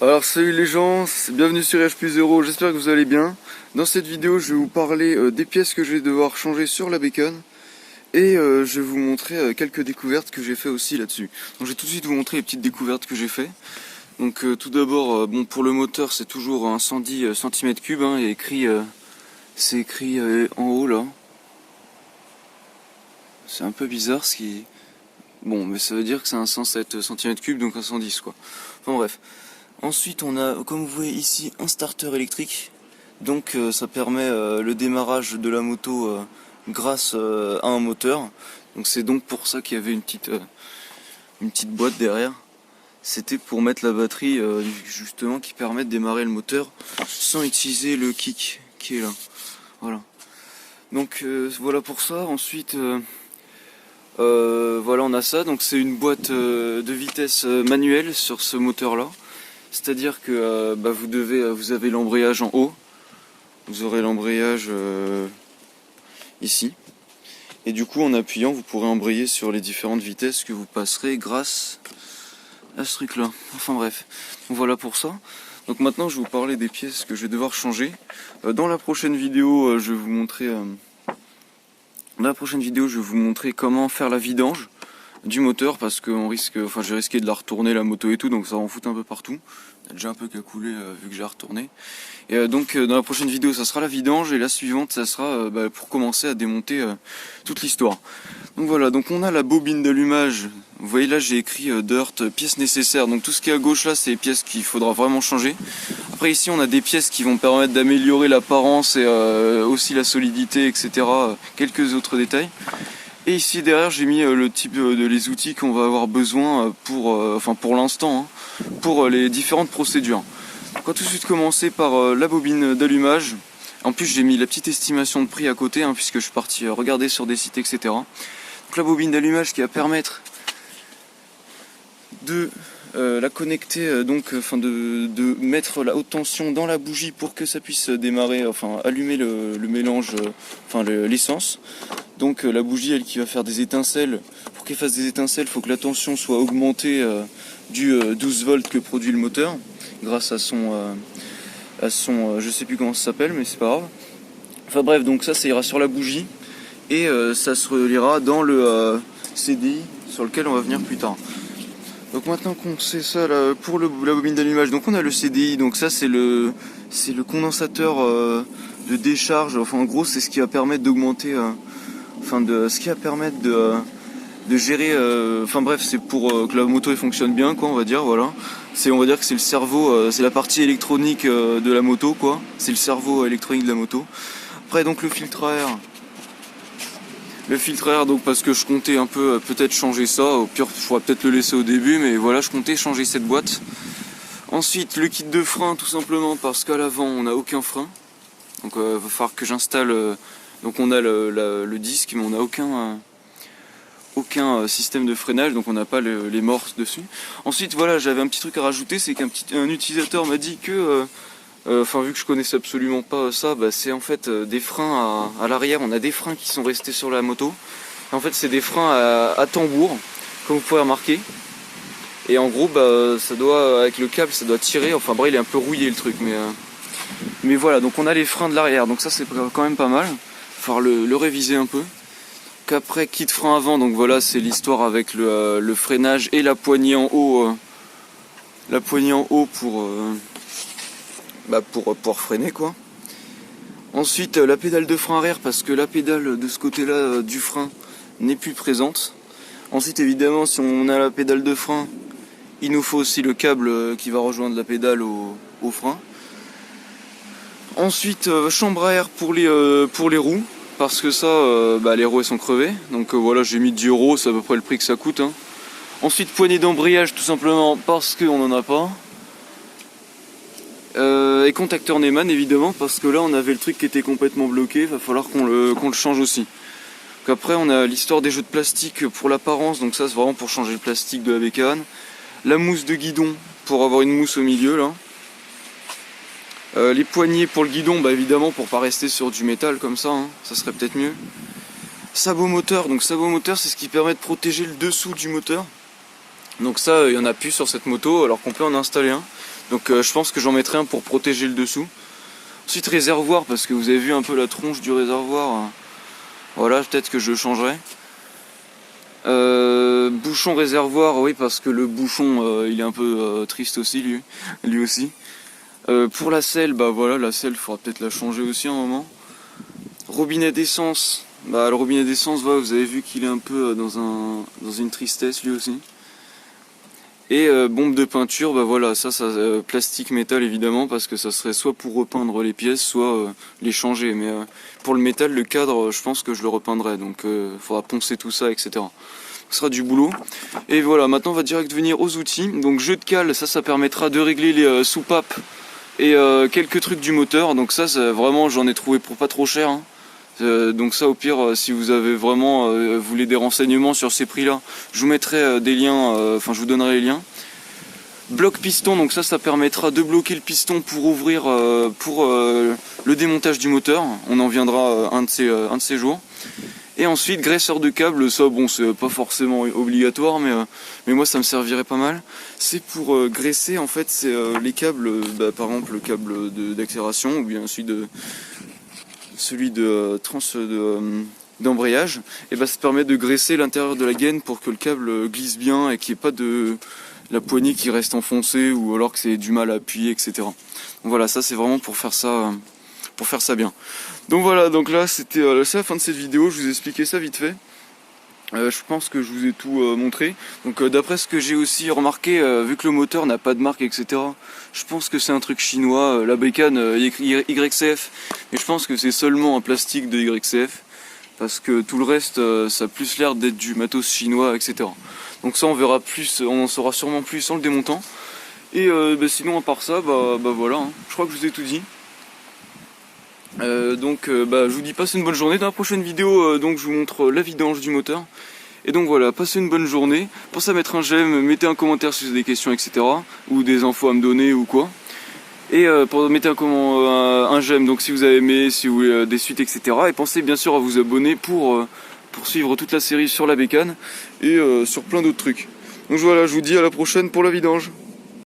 Alors salut les gens, bienvenue sur H+0, j'espère que vous allez bien. Dans cette vidéo je vais vous parler des pièces que je vais devoir changer sur la Bacon. Et je vais vous montrer quelques découvertes que j'ai fait aussi là-dessus. Donc je vais tout de suite vous montrer les petites découvertes que j'ai fait. Donc tout d'abord, bon, pour le moteur c'est toujours un 110 cm3, hein, et c'est écrit en haut là. C'est un peu bizarre ce qui... Bon, mais ça veut dire que c'est un 107 cm3, donc un 110 quoi. Enfin bref. Ensuite on a, comme vous voyez ici, un starter électrique. Donc ça permet le démarrage de la moto grâce à un moteur. Donc c'est donc pour ça qu'il y avait une petite boîte derrière. C'était pour mettre la batterie justement qui permet de démarrer le moteur sans utiliser le kick qui est là. Voilà. Donc voilà pour ça. Ensuite voilà, on a ça. Donc c'est une boîte de vitesse manuelle sur ce moteur là. C'est-à-dire que vous avez l'embrayage en haut. Vous aurez l'embrayage ici. Et du coup, en appuyant, vous pourrez embrayer sur les différentes vitesses que vous passerez grâce à ce truc-là. Enfin bref, donc voilà pour ça. Donc maintenant, je vais vous parler des pièces que je vais devoir changer. Dans la prochaine vidéo, je vais vous montrer. Dans la prochaine vidéo, je vais vous montrer comment faire la vidange du moteur, parce que j'ai risqué de la retourner la moto et tout, donc ça en fout un peu partout. Il y a déjà un peu qu'à couler vu que j'ai retourné. Et donc dans la prochaine vidéo ça sera la vidange, et la suivante ça sera pour commencer à démonter toute l'histoire. Donc voilà, donc on a la bobine d'allumage. Vous voyez là j'ai écrit dirt, pièces nécessaires. Donc tout ce qui est à gauche là c'est les pièces qu'il faudra vraiment changer. Après ici on a des pièces qui vont permettre d'améliorer l'apparence et aussi la solidité, etc. Quelques autres détails. Et ici derrière j'ai mis le type les outils qu'on va avoir besoin pour l'instant, hein, pour les différentes procédures. On va tout de suite commencer par la bobine d'allumage. En plus j'ai mis la petite estimation de prix à côté, hein, puisque je suis parti regarder sur des sites, etc. Donc la bobine d'allumage qui va permettre de la connecter, de mettre la haute tension dans la bougie pour que ça puisse démarrer, allumer le mélange, l'essence. Donc la bougie elle qui va faire des étincelles. Pour qu'elle fasse des étincelles, il faut que la tension soit augmentée du 12 volts que produit le moteur, grâce à son je sais plus comment ça s'appelle, mais c'est pas grave. Enfin bref, donc ça ira sur la bougie et ça se reliera dans le CDI sur lequel on va venir plus tard. Donc maintenant qu'on sait ça là, pour la bobine d'allumage, donc on a le CDI, donc ça c'est le condensateur de décharge. Enfin en gros c'est ce qui va permettre d'augmenter, ce qui va permettre de gérer, c'est pour que la moto elle fonctionne bien, quoi, on va dire, voilà. On va dire que c'est le cerveau, c'est la partie électronique de la moto, quoi. C'est le cerveau électronique de la moto. Après donc le filtre à air. Le filtre à air, donc parce que je comptais un peu peut-être changer ça, au pire il faudra peut-être le laisser au début, mais voilà, je comptais changer cette boîte. Ensuite le kit de frein, tout simplement parce qu'à l'avant on n'a aucun frein. Donc il va falloir que j'installe, donc on a le disque mais on n'a aucun système de freinage, donc on n'a pas les morses dessus. Ensuite voilà, j'avais un petit truc à rajouter, c'est qu'un utilisateur m'a dit que vu que je connaissais absolument pas ça, c'est en fait des freins à l'arrière. On a des freins qui sont restés sur la moto. En fait c'est des freins à tambour, comme vous pouvez remarquer. Et en gros ça doit, avec le câble ça doit tirer. Enfin bref, il est un peu rouillé le truc, mais voilà, donc on a les freins de l'arrière, donc ça c'est quand même pas mal. Il va falloir le réviser un peu. Qu'après kit frein avant, donc voilà, c'est l'histoire avec le freinage et la poignée en haut. La poignée en haut pour pouvoir freiner, quoi. Ensuite la pédale de frein arrière, parce que la pédale de ce côté là du frein n'est plus présente. Ensuite évidemment si on a la pédale de frein, il nous faut aussi le câble qui va rejoindre la pédale au frein. Ensuite chambre à air pour les roues, parce que ça les roues elles sont crevées, donc voilà, j'ai mis 10 €, c'est à peu près le prix que ça coûte, hein. Ensuite poignée d'embrayage, tout simplement parce qu'on n'en a pas. Et contacteur Neumann évidemment, parce que là on avait le truc qui était complètement bloqué, il va falloir qu'on le change aussi. Donc après on a l'histoire des jeux de plastique pour l'apparence, donc ça c'est vraiment pour changer le plastique de la bécane. La mousse de guidon pour avoir une mousse au milieu là. Les poignées pour le guidon, évidemment pour pas rester sur du métal comme ça, hein, ça serait peut-être mieux. Sabot moteur, donc sabot moteur c'est ce qui permet de protéger le dessous du moteur. Donc ça, il y en a plus sur cette moto, alors qu'on peut en installer un. Donc je pense que j'en mettrai un pour protéger le dessous. Ensuite réservoir, parce que vous avez vu un peu la tronche du réservoir. Voilà, peut-être que je changerai. Bouchon réservoir, oui, parce que le bouchon il est un peu triste aussi, lui aussi. Pour la selle, bah voilà, la selle, il faudra peut-être la changer aussi un moment. Robinet d'essence, bah le robinet d'essence, voilà, vous avez vu qu'il est un peu dans une tristesse lui aussi. Et bombe de peinture, bah voilà, ça plastique métal évidemment, parce que ça serait soit pour repeindre les pièces, soit les changer. Mais pour le métal, le cadre, je pense que je le repeindrai, donc il faudra poncer tout ça, etc. Ce sera du boulot. Et voilà, maintenant on va direct venir aux outils. Donc jeu de cale, ça permettra de régler les soupapes et quelques trucs du moteur. Donc ça vraiment, j'en ai trouvé pour pas trop cher, hein. Donc ça, au pire, si vous avez vraiment voulez des renseignements sur ces prix là, je vous mettrai des liens, enfin je vous donnerai les liens. Bloc piston, donc ça permettra de bloquer le piston pour ouvrir pour le démontage du moteur. On en viendra un de ces jours. Et ensuite graisseur de câble, ça bon c'est pas forcément obligatoire, mais moi ça me servirait pas mal. C'est pour graisser en fait, c'est les câbles, par exemple le câble d'accélération ou bien celui d'embrayage, et ça permet de graisser l'intérieur de la gaine pour que le câble glisse bien et qu'il n'y ait pas de la poignée qui reste enfoncée ou alors que c'est du mal à appuyer, etc. Donc voilà, ça c'est vraiment pour faire ça bien. Donc voilà, donc là c'est la fin de cette vidéo, je vous ai expliqué ça vite fait. Je pense que je vous ai tout montré. Donc d'après ce que j'ai aussi remarqué, vu que le moteur n'a pas de marque, etc., je pense que c'est un truc chinois. La bécane YCF, mais je pense que c'est seulement un plastique de YCF, parce que tout le reste, ça a plus l'air d'être du matos chinois, etc. Donc ça on verra plus, on en saura sûrement plus en le démontant. Et sinon à part ça, voilà, hein. Je crois que je vous ai tout dit. Je vous dis passez une bonne journée. Dans la prochaine vidéo, donc je vous montre la vidange du moteur. Et donc voilà, passez une bonne journée. Pensez à mettre un j'aime, mettez un commentaire si vous avez des questions, etc. Ou des infos à me donner ou quoi. Et mettez un j'aime donc si vous avez aimé, si vous voulez des suites, etc. Et pensez bien sûr à vous abonner pour suivre toute la série sur la bécane et sur plein d'autres trucs. Donc voilà, je vous dis à la prochaine pour la vidange.